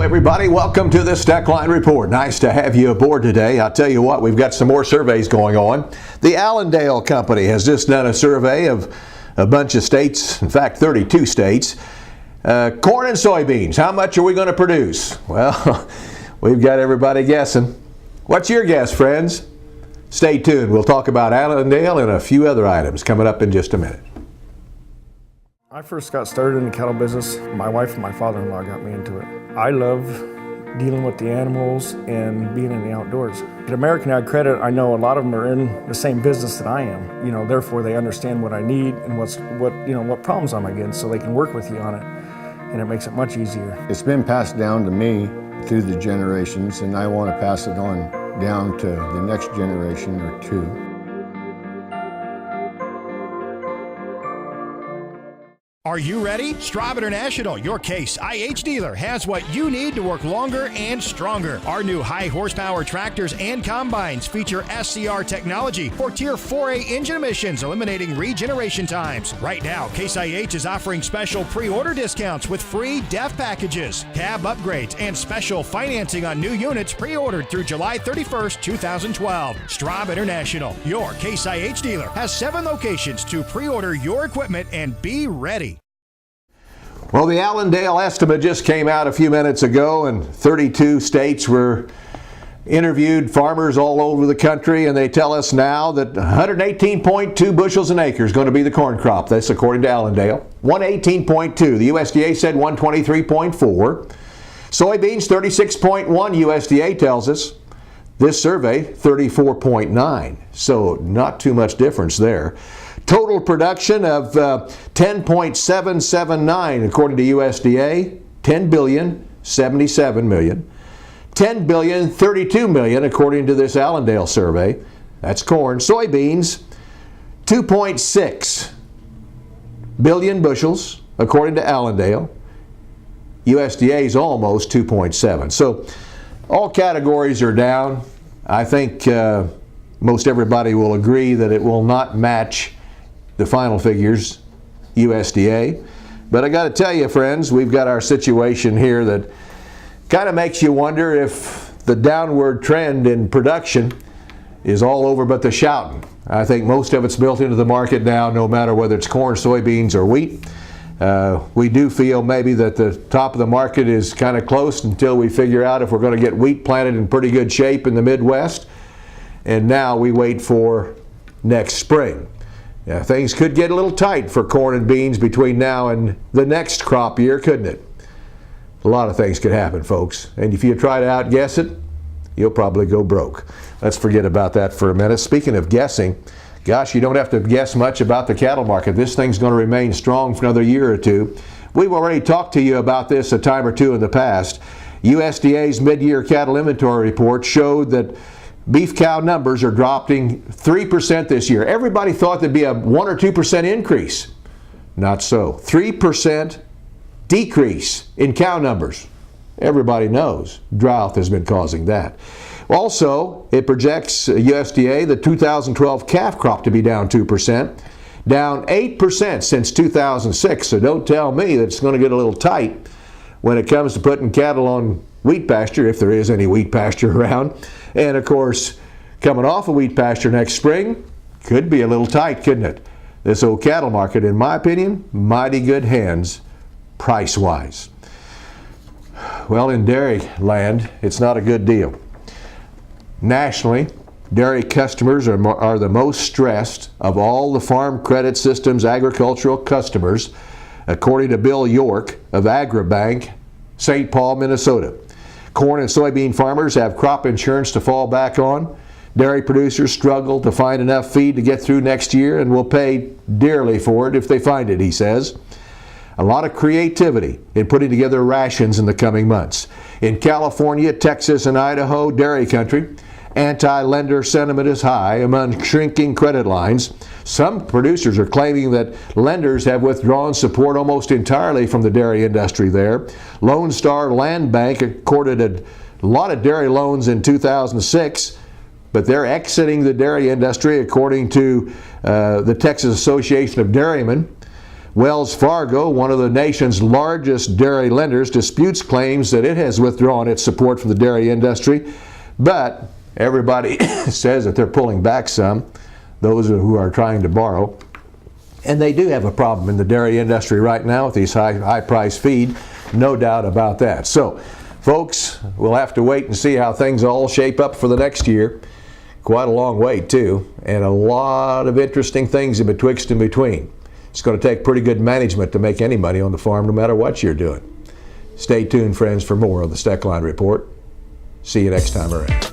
everybody. Welcome to the Steckline Report. Nice to have you aboard today. I'll tell you what, we've got some more surveys going on. The Allendale Company has just done a survey of a bunch of states, in fact 32 states. Corn and soybeans, how much are we going to produce? Well, we've got everybody guessing. What's your guess, friends? Stay tuned. We'll talk about Allendale and a few other items coming up in just a minute. I first got started in the cattle business. My wife and my father-in-law got me into it. I love dealing with the animals and being in the outdoors. At American Ag Credit, I know a lot of them are in the same business that I am. Therefore they understand what I need and what problems I'm against, so they can work with you on it, and it makes it much easier. It's been passed down to me through the generations, and I want to pass it on down to the next generation or two. Are you ready? Straub International, your Case IH dealer, has what you need to work longer and stronger. Our new high horsepower tractors and combines feature SCR technology for Tier 4A engine emissions, eliminating regeneration times. Right now, Case IH is offering special pre-order discounts with free DEF packages, cab upgrades, and special financing on new units pre-ordered through July 31st, 2012. Straub International, your Case IH dealer, has 7 locations to pre-order your equipment and be ready. Well, the Allendale estimate just came out a few minutes ago, and 32 states were interviewed, farmers all over the country, and they tell us now that 118.2 bushels an acre is going to be the corn crop. That's according to Allendale. 118.2. The USDA said 123.4. Soybeans 36.1, USDA tells us. This survey 34.9. So not too much difference there. Total production of 10.779 according to USDA, 10 billion 77 million. 10 billion 32 million according to this Allendale survey. That's corn. Soybeans 2.6 billion bushels according to Allendale. USDA is almost 2.7. So all categories are down. I think most everybody will agree that it will not match the final figures, USDA. But I got to tell you, friends, we've got our situation here that kind of makes you wonder if the downward trend in production is all over but the shouting. I think most of it's built into the market now, no matter whether it's corn, soybeans, or wheat. We do feel maybe that the top of the market is kind of close until we figure out if we're going to get wheat planted in pretty good shape in the Midwest. And now we wait for next spring. Yeah, things could get a little tight for corn and beans between now and the next crop year, couldn't it? A lot of things could happen, folks. And if you try to outguess it, you'll probably go broke. Let's forget about that for a minute. Speaking of guessing, gosh, you don't have to guess much about the cattle market. This thing's going to remain strong for another year or two. We've already talked to you about this a time or two in the past. USDA's mid-year cattle inventory report showed that beef cow numbers are dropping 3% this year. Everybody thought there'd be a 1 or 2% increase. Not so. 3% decrease in cow numbers. Everybody knows drought has been causing that. Also, it projects USDA the 2012 calf crop to be down 2%, down 8% since 2006. So don't tell me that it's going to get a little tight when it comes to putting cattle on wheat pasture, if there is any wheat pasture around. And of course, coming off a wheat pasture next spring could be a little tight, couldn't it? This old cattle market, in my opinion, mighty good hands price-wise. Well, in dairy land, it's not a good deal. Nationally, dairy customers are the most stressed of all the Farm Credit System's agricultural customers, according to Bill York of Agribank, St. Paul, Minnesota. Corn and soybean farmers have crop insurance to fall back on. Dairy producers struggle to find enough feed to get through next year and will pay dearly for it if they find it, he says. A lot of creativity in putting together rations in the coming months. In California, Texas, and Idaho, dairy country, anti-lender sentiment is high among shrinking credit lines. Some producers are claiming that lenders have withdrawn support almost entirely from the dairy industry there. Lone Star Land Bank accorded a lot of dairy loans in 2006, but they're exiting the dairy industry according to the Texas Association of Dairymen. Wells Fargo, one of the nation's largest dairy lenders, disputes claims that it has withdrawn its support for the dairy industry, but everybody says that they're pulling back some, those who are trying to borrow. And they do have a problem in the dairy industry right now with these high-priced feed, no doubt about that. So, folks, we'll have to wait and see how things all shape up for the next year. Quite a long wait, too, and a lot of interesting things in betwixt and between. It's going to take pretty good management to make any money on the farm, no matter what you're doing. Stay tuned, friends, for more of the Steckline Report. See you next time around.